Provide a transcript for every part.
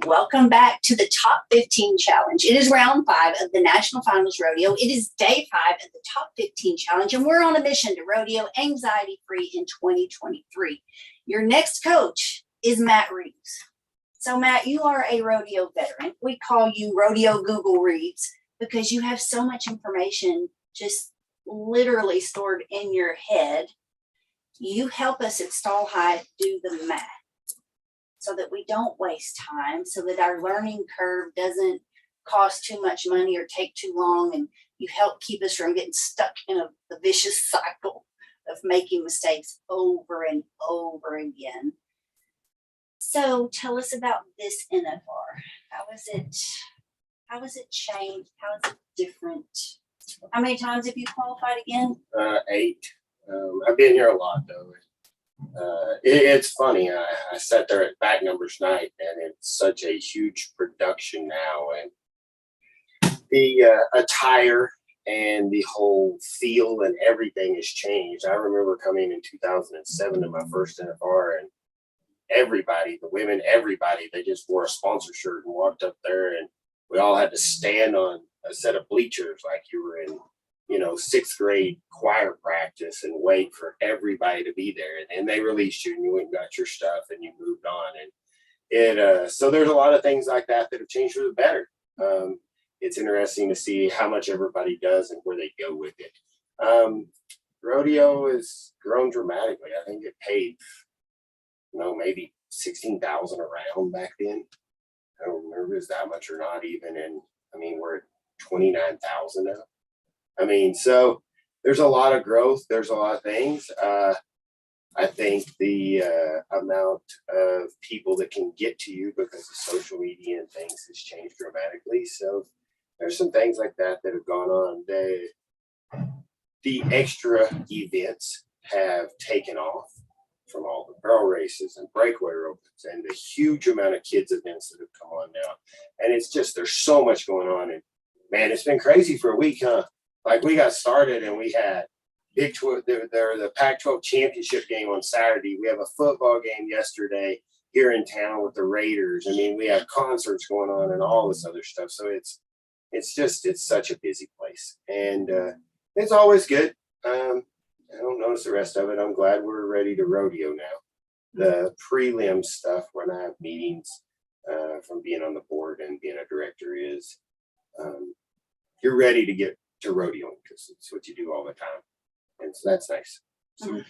welcome back to the Top 15 Challenge. It is round 5 of the National Finals Rodeo. It is day 5 of the Top 15 Challenge, and we're on a mission to rodeo anxiety-free in 2023. Your next coach is Matt Reeves. So, Matt, you are a rodeo veteran. We call you Rodeo Google Reeves because you have so much information just literally stored in your head. You help us at Stall High do the math so that we don't waste time, so that our learning curve doesn't cost too much money or take too long, and you help keep us from getting stuck in the vicious cycle of making mistakes over and over again. So tell us about this NFR. How is it changed? How is it different? How many times have you qualified again? 8. I've been here a lot though. It's funny. I sat there at back numbers night, and it's such a huge production now, and the attire and the whole feel and everything has changed. I remember coming in 2007 to my first NFR, and everybody, the women, everybody, they just wore a sponsor shirt and walked up there, and we all had to stand on a set of bleachers like you were in, 6th grade choir practice and wait for everybody to be there. And then they released you and you went and got your stuff and you moved on. And so there's a lot of things like that have changed for the better. It's interesting to see how much everybody does and where they go with it. Rodeo has grown dramatically. I think it paid, maybe 16,000 a round back then. I don't remember if it was that much or not even. And we're at 29,000 now. So there's a lot of growth. There's a lot of things. I think the amount of people that can get to you because of social media and things has changed dramatically. So there's some things like that have gone on. The extra events have taken off from all the barrel races and breakaway opens and the huge amount of kids events that have come on now. And it's just, there's so much going on. And man, it's been crazy for a week, huh? Like we got started and we had Big 12, the Pac-12 championship game on Saturday. We have a football game yesterday here in town with the Raiders. We have concerts going on and all this other stuff. So it's such a busy place, and it's always good. I don't notice the rest of it. I'm glad we're ready to rodeo now. The prelim stuff when I have meetings from being on the board and being a director is you're ready to get to rodeoing because it's what you do all the time. And so that's nice. So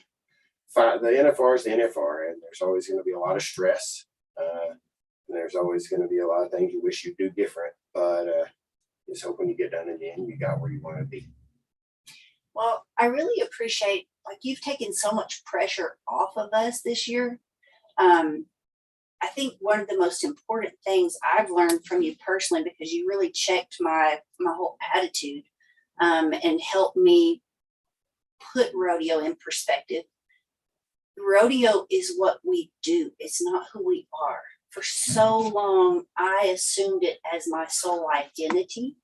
the NFR is the NFR, and there's always going to be a lot of stress. And there's always going to be a lot of things you wish you'd do different, but just hope when you get done in the end, you got where you want to be. Well, I really appreciate, you've taken so much pressure off of us this year. I think one of the most important things I've learned from you personally, because you really checked my whole attitude and helped me put rodeo in perspective. Rodeo is what we do. It's not who we are. For so long, I assumed it as my sole identity.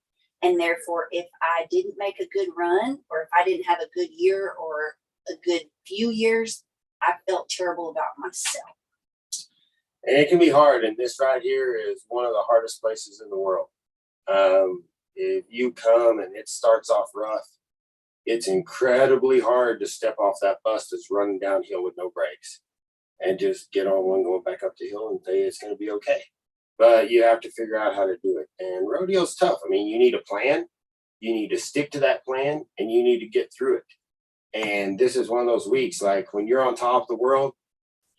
And therefore, if I didn't make a good run, or if I didn't have a good year or a good few years, I felt terrible about myself. And it can be hard. And this right here is one of the hardest places in the world. If you come and it starts off rough, it's incredibly hard to step off that bus that's running downhill with no brakes and just get on one going back up the hill and say it's going to be okay. But you have to figure out how to do it. And rodeo's tough. You need a plan. You need to stick to that plan, and you need to get through it. And this is one of those weeks, like when you're on top of the world,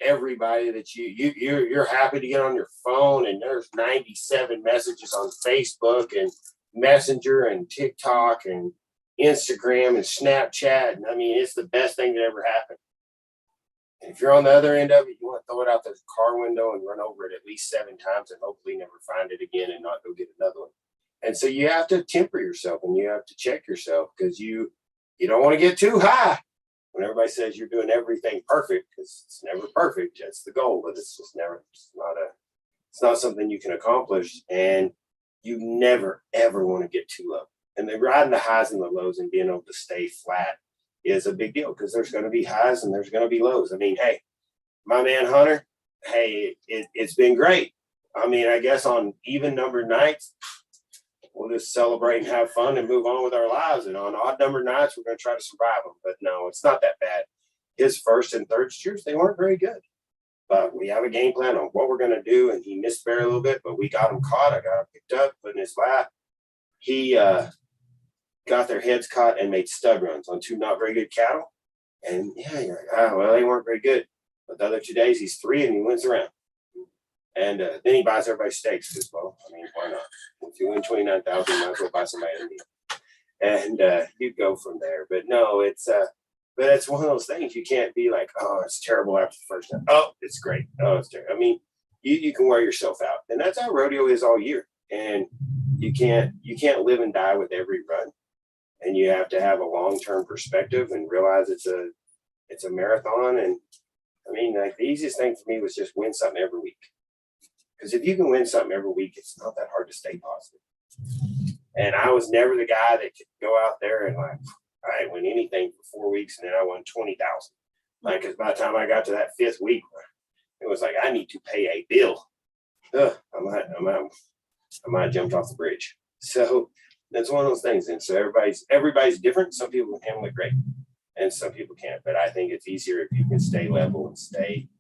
everybody that you're happy to get on your phone, and there's 97 messages on Facebook and Messenger and TikTok and Instagram and Snapchat. And it's the best thing that ever happened. And if you're on the other end of it, you want to throw it out the car window and run over it at least 7 times and hopefully never find it again and not go get another one. And so you have to temper yourself and you have to check yourself because you don't want to get too high when everybody says you're doing everything perfect, because it's never perfect. That's the goal, but it's not something you can accomplish. And you never, ever want to get too low. And then riding the highs and the lows and being able to stay flat is a big deal because there's going to be highs and there's going to be lows. Hey, my man Hunter, hey, it's been great. I mean, I guess on even number nights, we'll just celebrate and have fun and move on with our lives. And on odd number nights, we're going to try to survive them. But no, it's not that bad. His first and third steers, they weren't very good. But we have a game plan on what we're going to do. And he missed bear a little bit, but we got him caught. I got him picked up, put in his lap. He got their heads caught and made stud runs on two not very good cattle. And yeah, you're like, oh, well, they weren't very good. But the other 2 days, he's 3 and he wins around. And then he buys everybody steaks because, well, I mean, why not? If you win 29,000, you might as well buy somebody a meal. And you go from there. But no, but it's one of those things. You can't be like, oh, it's terrible after the first time. Oh, it's great. Oh, it's terrible. I mean, you can wear yourself out, and that's how rodeo is all year. And you can't live and die with every run. And you have to have a long-term perspective and realize it's a marathon. And I mean, like the easiest thing for me was just win something every week. Because if you can win something every week, it's not that hard to stay positive. And I was never the guy that could go out there and like, I didn't win anything for 4 weeks and then I won 20,000. Like, because by the time I got to that 5th week, it was like, I need to pay a bill. I might have jumped off the bridge. So that's one of those things. And so everybody's different. Some people can handle it great and some people can't. But I think it's easier if you can stay level and stay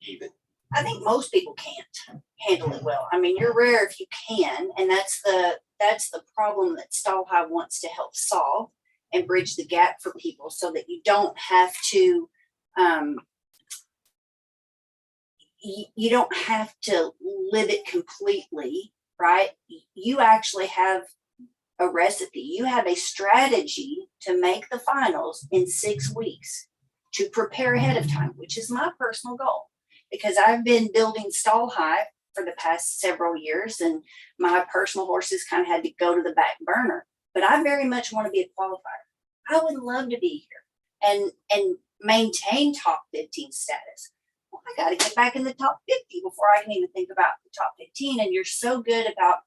even. I think most people can't handle it well. I mean, you're rare if you can, and that's the problem that Stall High wants to help solve and bridge the gap for people so that you don't have to you don't have to live it completely, right? You actually have a recipe. You have a strategy to make the finals in 6 weeks to prepare ahead of time, which is my personal goal. Because I've been building Stall High for the past several years, and my personal horses kind of had to go to the back burner. But I very much want to be a qualifier. I would love to be here and maintain top 15 status. Well, I got to get back in the top 50 before I can even think about the top 15. And you're so good about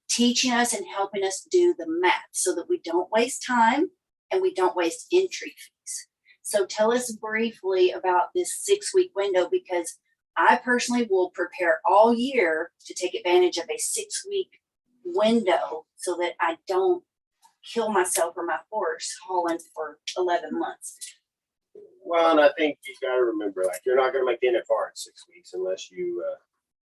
teaching us and helping us do the math so that we don't waste time and we don't waste entry fees. So tell us briefly about this 6-week window, because I personally will prepare all year to take advantage of a 6-week window so that I don't kill myself or my horse hauling for 11 months. Well, and I think you got to remember, like, you're not going to make the NFR in 6 weeks unless you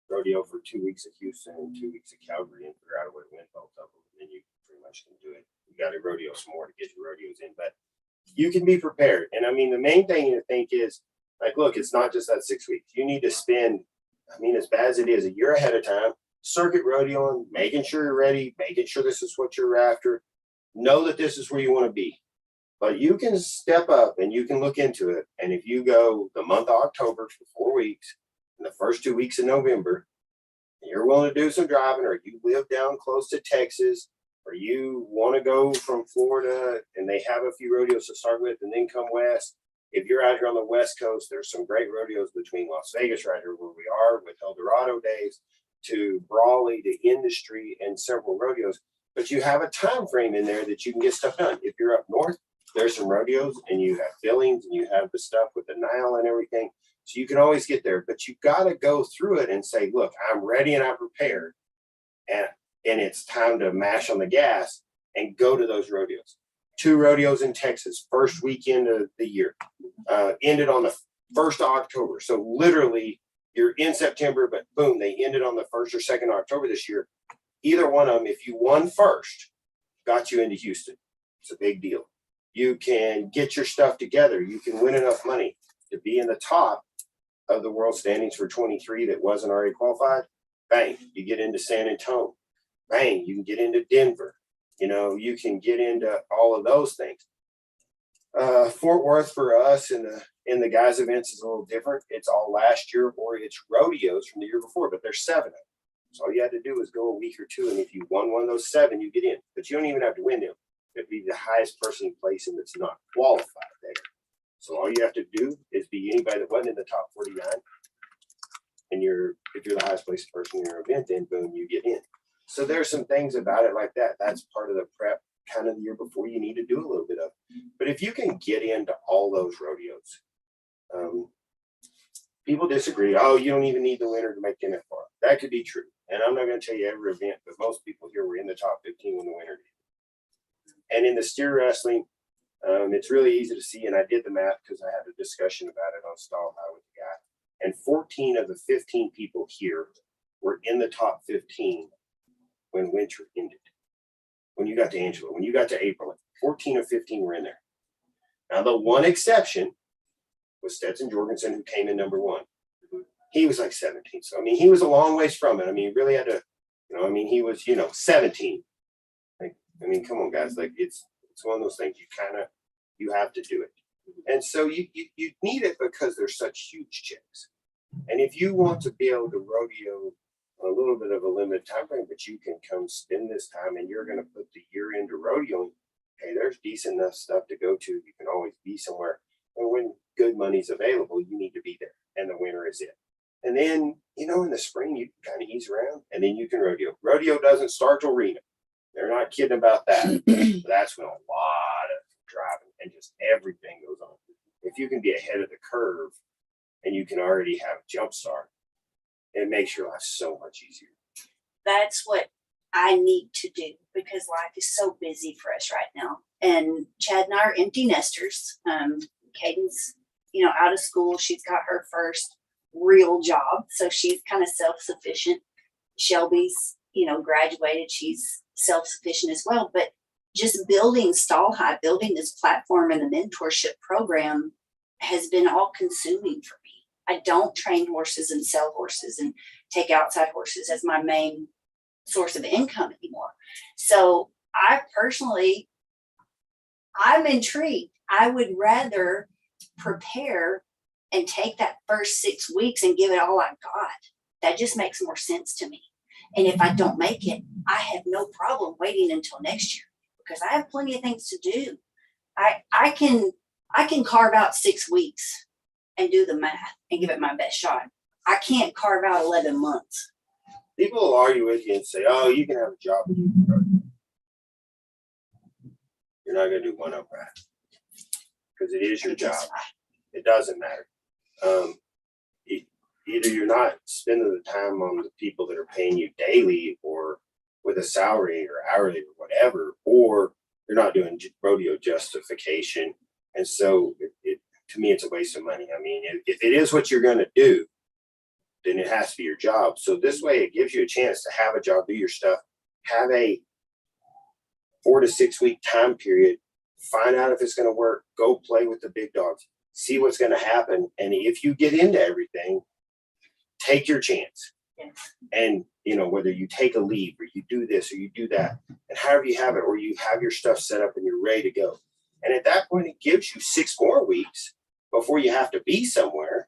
rodeo for 2 weeks at Houston and 2 weeks at Calgary and figure out a way to win both of them. And then you pretty much can do it. You got to rodeo some more to get your rodeos in. But you can be prepared. And I mean, the main thing to think is, like, look, it's not just that 6 weeks. You need to spend, I mean, as bad as it is, a year ahead of time, circuit rodeoing, making sure you're ready, making sure this is what you're after. Know that this is where you want to be. But you can step up and you can look into it. And if you go the month of October for 4 weeks, and the first 2 weeks of November, and you're willing to do some driving, or you live down close to Texas, or you want to go from Florida and they have a few rodeos to start with and then come west. If you're out here on the West Coast, there's some great rodeos between Las Vegas right here where we are with El Dorado days to Brawley to Industry and several rodeos. But you have a time frame in there that you can get stuff done. If you're up north, there's some rodeos and you have fillings and you have the stuff with the Nile and everything. So you can always get there, but you got to go through it and say, look, I'm ready and I'm prepared. And it's time to mash on the gas and go to those rodeos. 2 rodeos in Texas, first weekend of the year, ended on the 1st of October. So literally you're in September, but boom, they ended on the 1st or 2nd of October this year. Either one of them, if you won first, got you into Houston. It's a big deal. You can get your stuff together. You can win enough money to be in the top of the world standings for 23 that wasn't already qualified. Bang, you get into San Antonio. Bang, you can get into Denver. You know, you can get into all of those things. Fort Worth for us in the guys events is a little different. It's all last year or it's rodeos from the year before, but there's 7 of them. So all you had to do is go a week or 2, and if you won one of those 7, you get in. But you don't even have to win them. It'd be the highest person in place and that's not qualified there. So all you have to do is be anybody that wasn't in the top 49. And if you're the highest placed person in your event, then boom, you get in. So there's some things about it like that. That's part of the prep kind of the year before you need to do a little bit of. But if you can get into all those rodeos, people disagree. Oh, you don't even need the winner to make the NFR. That could be true. And I'm not going to tell you every event, but most people here were in the top 15 when the winner did. And in the steer wrestling, it's really easy to see. And I did the math because I had a discussion about it on Stall High with the guy. And 14 of the 15 people here were in the top 15 when winter ended. When you got to Angela, when you got to April, 14 of 15 were in there. Now, the one exception was Stetson Jorgensen, who came in number one. He was like 17. So, I mean, he was a long ways from it. I mean, he really had to, he was, 17. Like, I mean, come on, guys. Like, it's one of those things you have to do it. And so you need it because there's such huge checks. And if you want to be able to rodeo a little bit of a limited time frame, but you can come spend this time and you're going to put the year into rodeoing, hey, there's decent enough stuff to go to. You can always be somewhere. And when good money's available, you need to be there. And the winter is it. And then, in the spring, you can kind of ease around and then you can rodeo. Rodeo doesn't start till Reno. They're not kidding about that. That's when a lot of driving and just everything goes on. If you can be ahead of the curve and you can already have a jump start, it makes your life so much easier. That's what I need to do because life is so busy for us right now. And Chad and I are empty nesters. Caden's, out of school. She's got her first real job. So she's kind of self-sufficient. Shelby's, graduated. She's self-sufficient as well. But just building Stall High, building this platform and the mentorship program has been all consuming for me. I don't train horses and sell horses and take outside horses as my main source of income anymore. So I'm intrigued. I would rather prepare and take that first 6 weeks and give it all I've got. That just makes more sense to me. And if I don't make it, I have no problem waiting until next year because I have plenty of things to do. I can carve out 6 weeks and do the math and give it my best shot. I can't carve out 11 months. People will argue with you and say, oh, you can have a job. You're not going to do one up right because it is your job. It doesn't matter. Either you're not spending the time on the people that are paying you daily or with a salary or hourly or whatever, or you're not doing rodeo justification. And so to me, it's a waste of money. I mean, if it is what you're going to do, then it has to be your job. So this way it gives you a chance to have a job, do your stuff, have a 4 to 6 week time period, find out if it's going to work, go play with the big dogs, see what's going to happen. And if you get into everything, take your chance. Yes. And, whether you take a leave or you do this or you do that, and however you have it, or you have your stuff set up and you're ready to go. And at that point, it gives you 6 more weeks before you have to be somewhere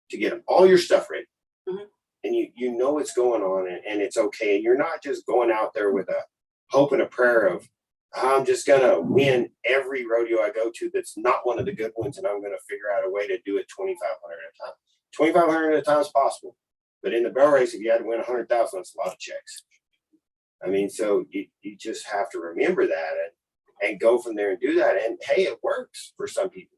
to get all your stuff ready. Mm-hmm. And you know what's going on and it's okay. And you're not just going out there with a hope and a prayer of, I'm just going to win every rodeo I go to that's not one of the good ones, and I'm going to figure out a way to do it 2,500 at a time. 2,500 at a time is possible. But in the barrel race, if you had to win 100,000, that's a lot of checks. I mean, so you just have to remember that and go from there and do that. And hey, it works for some people.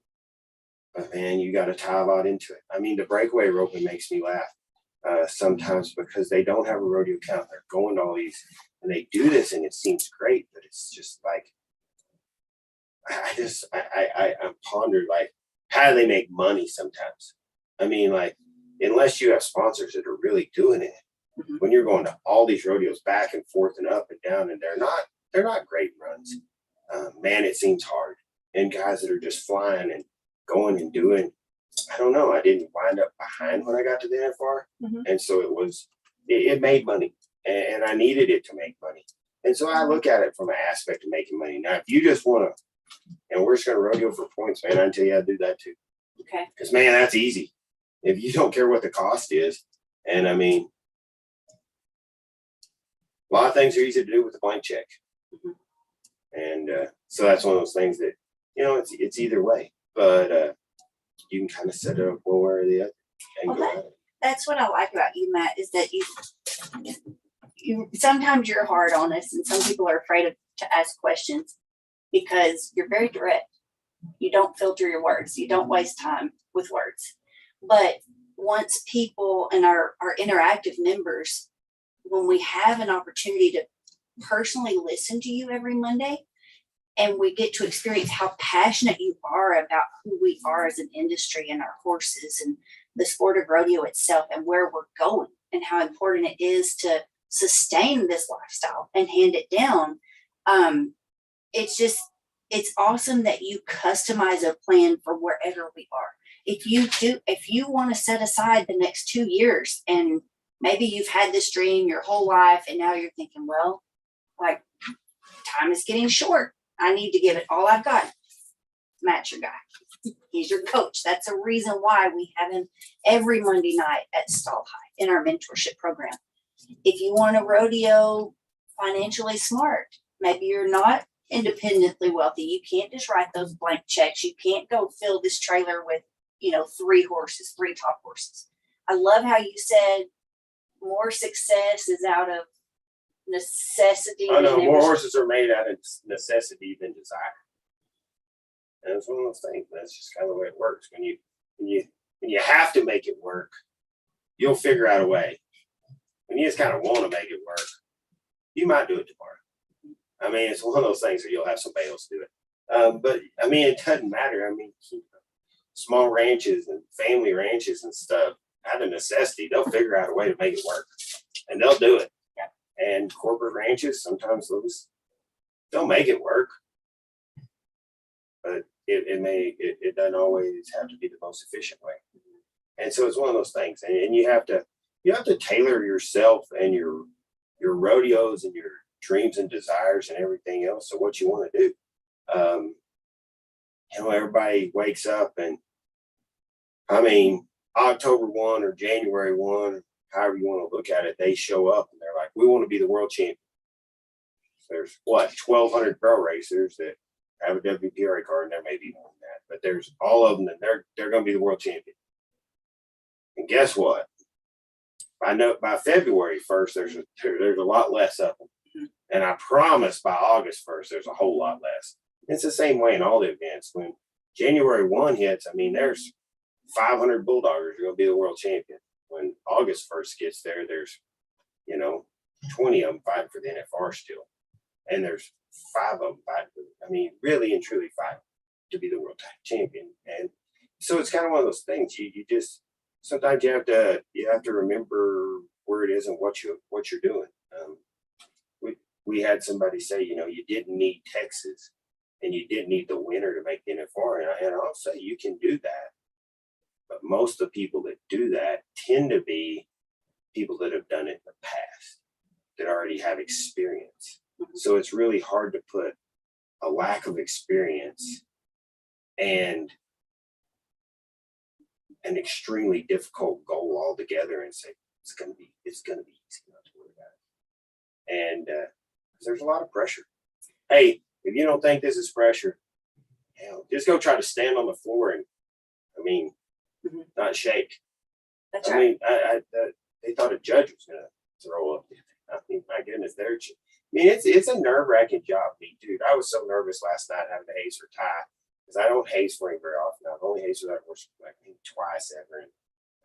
But man, you got to tie a lot into it. I mean, the breakaway roping makes me laugh sometimes because they don't have a rodeo count. They're going to all these and they do this and it seems great, but it's just like, I ponder like, how do they make money sometimes? I mean, like, unless you have sponsors that are really doing it, Mm-hmm. when you're going to all these rodeos back and forth and up and down, and they're not great runs. Man, it seems hard. And guys that are just flying and going and doing, I don't know. I didn't wind up behind when I got to the NFR. Mm-hmm. And so it made money and I needed it to make money. And so I look at it from an aspect of making money. Now, if you just want to, and we're just going to rodeo for points, man, I tell you, I do that too. Okay. Because, man, that's easy. If you don't care what the cost is. And I mean, a lot of things are easy to do with a blank check. Mm-hmm. And so that's one of those things that, it's either way. But you can kind of set it up one way or the other. And go at it. That's what I like about you, Matt, is that you sometimes you're hard on us, and some people are afraid to ask questions because you're very direct. You don't filter your words. You don't waste time with words. But once people and our interactive members, when we have an opportunity to personally listen to you every Monday, and we get to experience how passionate you are about who we are as an industry and our horses and the sport of rodeo itself and where we're going and how important it is to sustain this lifestyle and hand it down. It's awesome that you customize a plan for wherever we are. If you want to set aside the next 2 years, and maybe you've had this dream your whole life and now you're thinking, well, like, time is getting short. I need to give it all I've got. Matt's your guy. He's your coach. That's a reason why we have him every Monday night at Stall High in our mentorship program. If you want to rodeo financially smart, maybe you're not independently wealthy. You can't just write those blank checks. You can't go fill this trailer with, 3 horses, 3 top horses. I love how you said more success is out of necessity. I know more horses are made out of necessity than desire. And it's one of those things. That's just kind of the way it works. When you have to make it work, you'll figure out a way. When you just kind of want to make it work, you might do it tomorrow. I mean, it's one of those things where you'll have somebody else do it. But I mean, it doesn't matter. I mean, small ranches and family ranches and stuff, out of necessity, they'll figure out a way to make it work, and they'll do it. And corporate ranches, sometimes they'll make it work, but it doesn't always have to be the most efficient way. And so it's one of those things, and you have to tailor yourself and your rodeos and your dreams and desires and everything else to what you want to do. Everybody wakes up, and I mean, October 1 or January 1, however you want to look at it, they show up and they're like, we want to be the world champion. There's 1,200 pro racers that have a WPRA card, and there may be more than that, but there's all of them that they're going to be the world champion. And guess what? By February 1st, there's a lot less of them. And I promise by August 1st, there's a whole lot less. It's the same way in all the events. When January 1 hits, I mean, there's 500 bulldoggers are going to be the world champion. When August 1st gets there, there's 20 of them fighting for the NFR still, and there's 5 of them fighting for, I mean, really and truly fighting to be the world champion. And so it's kind of one of those things. You just sometimes you have to remember where it is and what you're doing. We had somebody say, you didn't need Texas and you didn't need the winner to make the NFR, and I'll say you can do that. But most of the people that do that tend to be people that have done it in the past, that already have experience. So it's really hard to put a lack of experience and an extremely difficult goal all together and say it's gonna be easy not to worry about it. And there's a lot of pressure. Hey, if you don't think this is pressure, hell, just go try to stand on the floor and, not shake. That's right. They thought a judge was going to throw up. I mean, my goodness, it's a nerve-wracking job, dude. I was so nervous last night having to haze or tie, because I don't haze for him very often. I've only hazed with that horse twice ever, and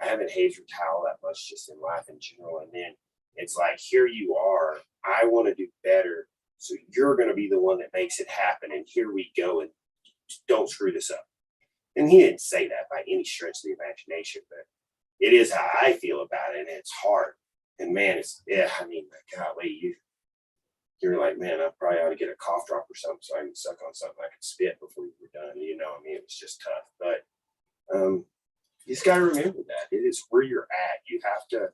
I haven't hazed or tie all that much just in life in general. And then it's like, here you are. I want to do better, so you're going to be the one that makes it happen. And here we go, and don't screw this up. And he didn't say that by any stretch of the imagination, but it is how I feel about it, and it's hard. And man, golly, you're like, man, I probably ought to get a cough drop or something so I can suck on something I can spit before we were done. It was just tough. But you just got to remember that it is where you're at. You have to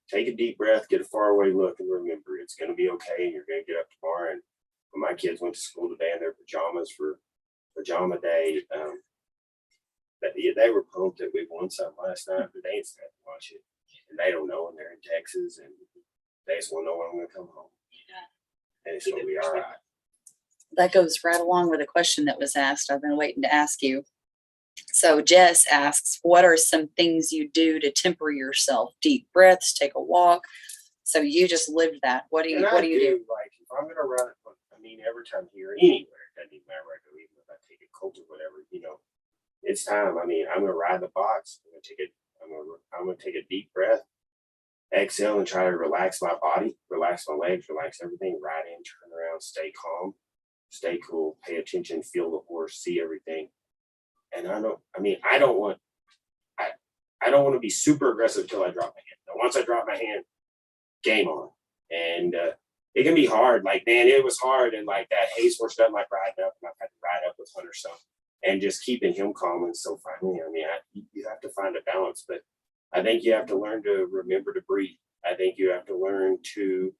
take a deep breath, get a faraway look, and remember it's going to be okay, and you're going to get up tomorrow. And when my kids went to school today in their pajamas for pajama day, they were pumped that we won something last night, but they ain't started to watch it, and they don't know, and they're in Texas, and they just want to know when I'm going to come home. And it's going to be all right. That goes right along with a question that was asked. I've been waiting to ask you. So Jess asks, what are some things you do to temper yourself? Deep breaths, take a walk. So you just lived that. What do you do? Like, if I'm going to run it, every time here, anywhere, it doesn't even matter where I go, even if I take a colt or whatever, it's time. I mean, I'm gonna ride the box. I'm gonna take a deep breath, exhale, and try to relax my body, relax my legs, relax everything. Ride in, turn around, stay calm, stay cool, pay attention, feel the horse, see everything. And I don't want I I don't want to be super aggressive until I drop my hand. Now, once I drop my hand, game on. And it can be hard. Like, man, it was hard. And like that Hayes horse doesn't like riding up, and I've had to ride up with Hunter some, and just keeping him calm and so finally. I mean, you have to find a balance, but I think you have to learn to remember to breathe. I think you have to learn to,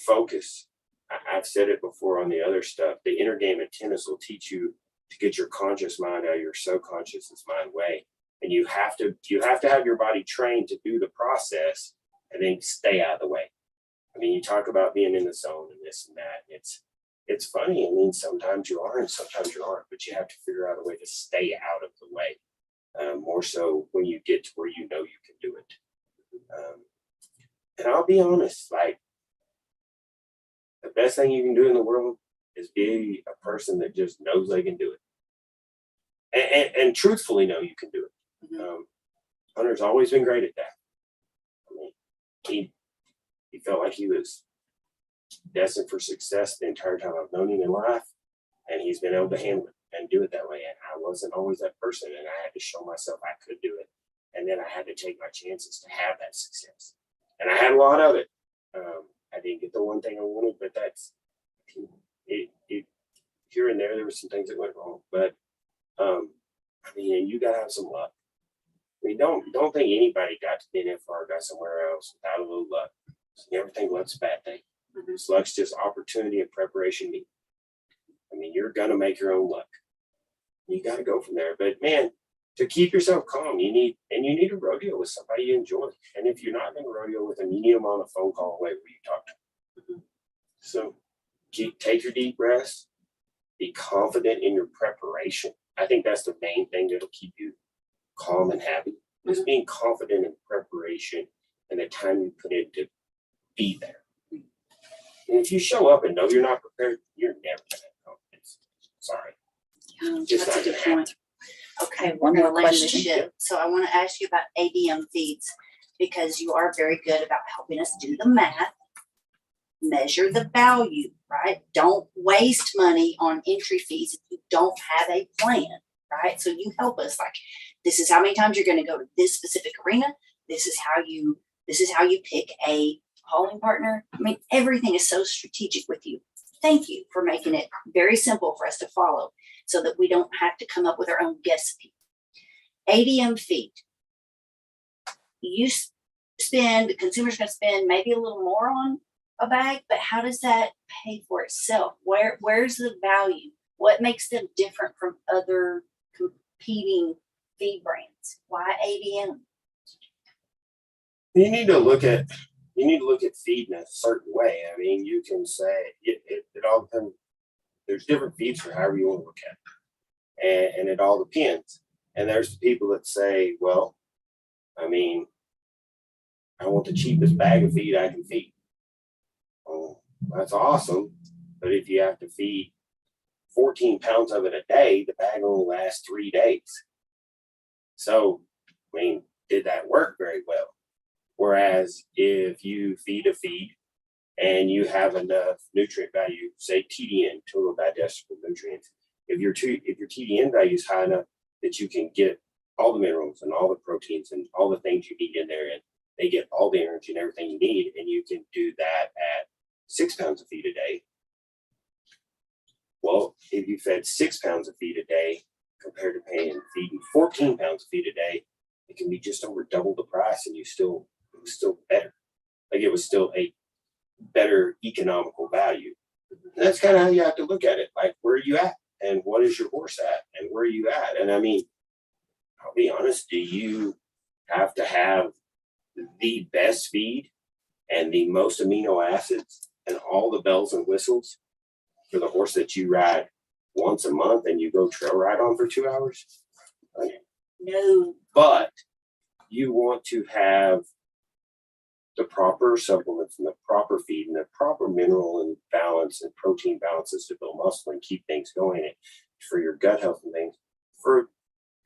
focus. I've said it before on the other stuff. The inner game of tennis will teach you to get your conscious mind out of your subconscious mind way, and you have to have your body trained to do the process and then stay out of the way. I mean, you talk about being in the zone and this and that. It's funny. I mean, sometimes you are and sometimes you aren't, but you have to figure out a way to stay out of the way. More so when you get to where you know you can do it. And I'll be honest, like the best thing you can do in the world is be a person that just knows they can do it, and truthfully know you can do it. Mhm. Hunter's always been great at that. I mean, he felt like he was destined for success the entire time I've known him in life, and he's been able to handle it and do it that way. And I wasn't always that person, and I had to show myself I could do it, and then I had to take my chances to have that success. And I had a lot of it. I didn't get the one thing I wanted, but that's it. Here and there were some things that went wrong, but I mean, and you gotta have some luck. I mean, don't think anybody got to the NFR, got somewhere else without a little luck. You never think luck's a bad thing. Luck's just opportunity and preparation. I mean, you're gonna make your own luck. You got to go from there. But man, to keep yourself calm, you need a rodeo with somebody you enjoy. And if you're not going to rodeo with them, you need them on a phone call away where you talk to them. So take your deep breaths. Be confident in your preparation. I think that's the main thing that'll keep you calm and happy. Is being confident in preparation and the time you put in to be there. And if you show up and know you're not prepared, you're never going to have confidence. Sorry. Just That's a not good gonna point. Okay, One we're more gonna land the question. ship. So I want to ask you about ADM feeds because you are very good about helping us do the math, measure the value, right? Don't waste money on entry fees if you don't have a plan, right? So you help us like, this is how many times you're going to go to this specific arena. This is how you pick a hauling partner. I mean, everything is so strategic with you. Thank you for making it very simple for us to follow so that we don't have to come up with our own guess. ADM feed. The consumer's going to spend maybe a little more on a bag, but how does that pay for itself? Where's the value? What makes them different from other competing feed brands? Why ADM? You need to look at feed in a certain way. I mean, you can say it all depends. There's different feeds for however you want to look at it. And it all depends. And there's people that say, well, I mean, I want the cheapest bag of feed I can feed. Oh, that's awesome. But if you have to feed 14 pounds of it a day, the bag only lasts 3 days. So, I mean, did that work very well? Whereas if you feed a feed and you have enough nutrient value, say TDN, total digestible nutrients, if your TDN value is high enough that you can get all the minerals and all the proteins and all the things you need in there, and they get all the energy and everything you need, and you can do that at 6 pounds of feed a day. Well, if you fed 6 pounds of feed a day compared to feeding 14 pounds of feed a day, it can be just over double the price, and it was still better. Like it was still a better economical value. And that's kind of how you have to look at it. Like, where are you at? And what is your horse at? And where are you at? And I mean, I'll be honest, do you have to have the best feed and the most amino acids and all the bells and whistles for the horse that you ride once a month and you go trail ride on for 2 hours? No. But you want to have the proper supplements and the proper feed and the proper mineral and balance and protein balances to build muscle and keep things going and for your gut health and things. for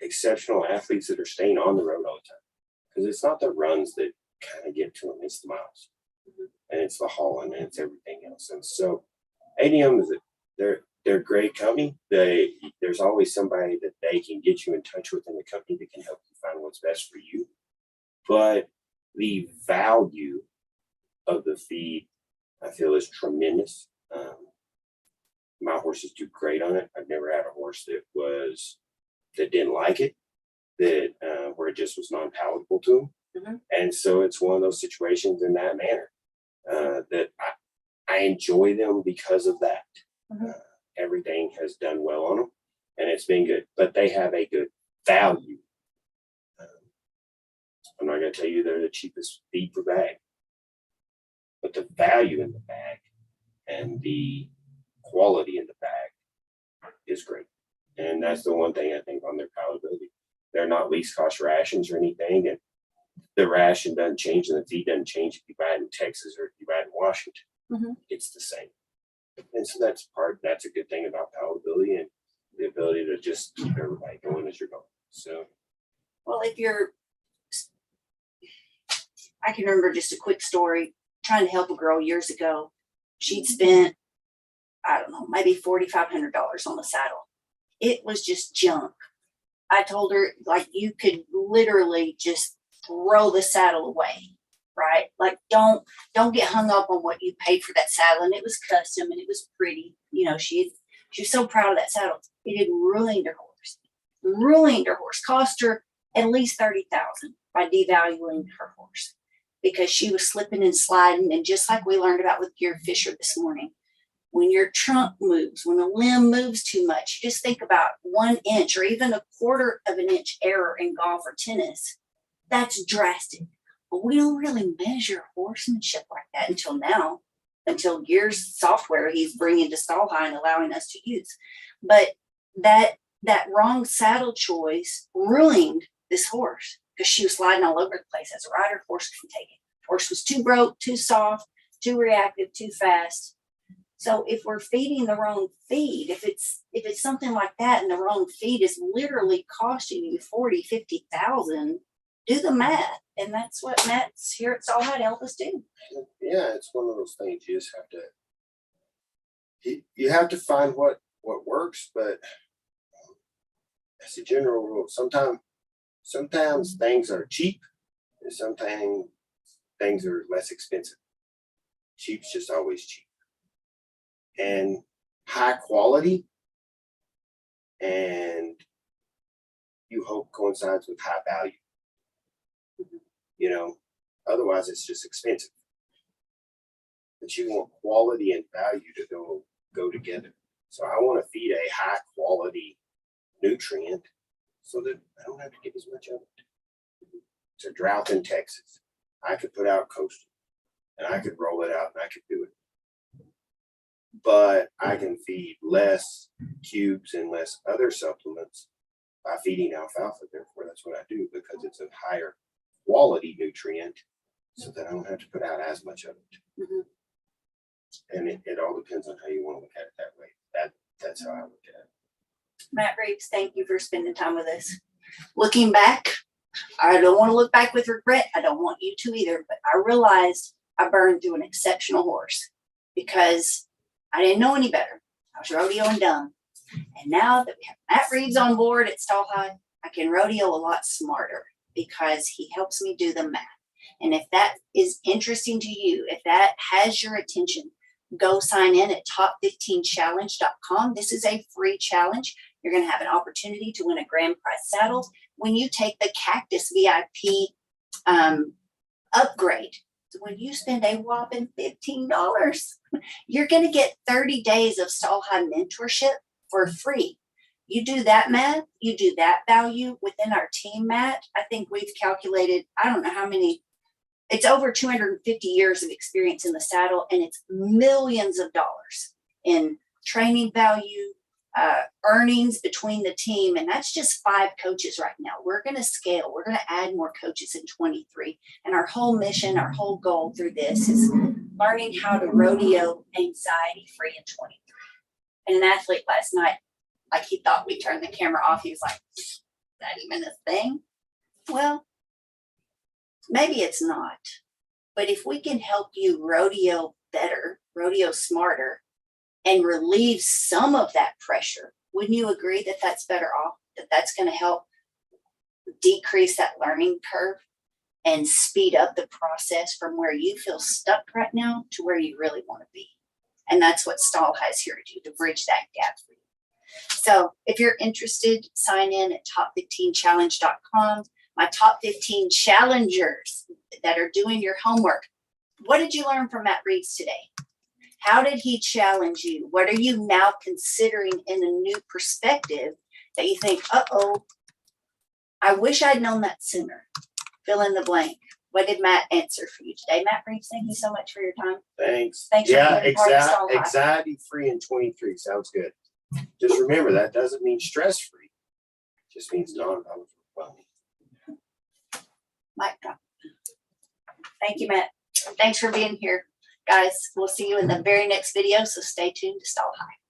exceptional athletes that are staying on the road all the time. Because it's not the runs that kind of get to them, it's the miles. And it's the hauling and it's everything else. And so ADM is they're a great company. There's always somebody that they can get you in touch with in the company that can help you find what's best for you. But the value of the feed, I feel, is tremendous. My horses do great on it. I've never had a horse that didn't like it, that where it just was non-palatable to them. And so it's one of those situations in that manner that I enjoy them because of that. Everything has done well on them, and it's been good. But they have a good value. I'm not going to tell you they're the cheapest feed per bag, but the value in the bag and the quality in the bag is great. And that's the one thing I think on their palatability. They're not least cost rations or anything, and the ration doesn't change and the feed doesn't change if you buy it in Texas or if you buy it in Washington. It's the same. And so that's a good thing about palatability and the ability to just keep everybody going as you're going. So, Well, I can remember just a quick story trying to help a girl years ago. She'd spent, I don't know, maybe $4,500 on the saddle. It was just junk. I told her, like, you could literally just throw the saddle away, right? Like, don't get hung up on what you paid for that saddle. And it was custom and it was pretty. You know, she was so proud of that saddle. It had ruined her horse. Ruined her horse. Cost her at least $30,000 by devaluing her horse because she was slipping and sliding. And just like we learned about with Gear Fisher this morning, when your trunk moves, when a limb moves too much, you just think about 1 inch or even 1/4 of an inch error in golf or tennis. That's drastic. But we don't really measure horsemanship like that until now, until Gear's software he's bringing to Stall High and allowing us to use. But that wrong saddle choice ruined this horse because she was sliding all over the place as a rider. Horse couldn't take it. Horse was too broke, too soft, too reactive, too fast. So if we're feeding the wrong feed, if it's something like that and the wrong feed is literally costing you 40, 50,000, do the math. And that's what Matt's here at Stall High to help us do. yeah, it's one of those things you just have to, you have to find what works, but as a general rule, sometimes things are cheap and sometimes things are less expensive. Cheap's just always cheap. And high quality, and you hope coincides with high value. You know, otherwise it's just expensive. But you want quality and value to go together. So I want to feed a high quality nutrient so that I don't have to get as much of it. It's a drought in Texas. I could put out Coastal and I could roll it out and I could do it. But I can feed less cubes and less other supplements by feeding alfalfa. Therefore, that's what I do because it's a higher quality nutrient so that I don't have to put out as much of it. And it all depends on how you want to look at it that way. That's how I look at it. Matt Reeves, thank you for spending time with us. Looking back, I don't want to look back with regret. I don't want you to either, but I realized I burned through an exceptional horse because I didn't know any better. I was rodeoing dumb. And now that we have Matt Reeves on board at Stall High, I can rodeo a lot smarter because he helps me do the math. And if that is interesting to you, if that has your attention, go sign in at top15challenge.com. This is a free challenge. You're going to have an opportunity to win a grand prize saddle when you take the Cactus VIP upgrade. So when you spend a whopping $15, you're going to get 30 days of Stall High mentorship for free. You do that math, you do that value within our team, Matt. I think we've calculated, I don't know how many, it's over 250 years of experience in the saddle, and it's millions of dollars in training value, earnings between the team. And that's just 5 coaches right now. We're going to scale. We're going to add more coaches in 23. And our whole mission, our whole goal through this is learning how to rodeo anxiety free in 23. And an athlete last night like he thought we turned the camera off. He was like, "Is that even a thing?" Well, maybe it's not. But if we can help you rodeo better, rodeo smarter, and relieve some of that pressure, wouldn't you agree that that's better off? That that's going to help decrease that learning curve and speed up the process from where you feel stuck right now to where you really want to be. And that's what Stall has here to do, to bridge that gap for you. So if you're interested, sign in at top15challenge.com. My top 15 challengers that are doing your homework. What did you learn from Matt Reeves today? How did he challenge you? What are you now considering in a new perspective that you think, uh-oh, I wish I'd known that sooner? Fill in the blank. What did Matt answer for you today? Matt Reeves, thank you so much for your time. Thanks. Thanks for Yeah, being part of Stall High. anxiety free in 23 sounds good. Just remember that doesn't mean stress free. Just means non-overwhelming. Mic drop. Thank you, Matt. Thanks for being here. Guys, we'll see you in the very next video, so stay tuned to Stall High.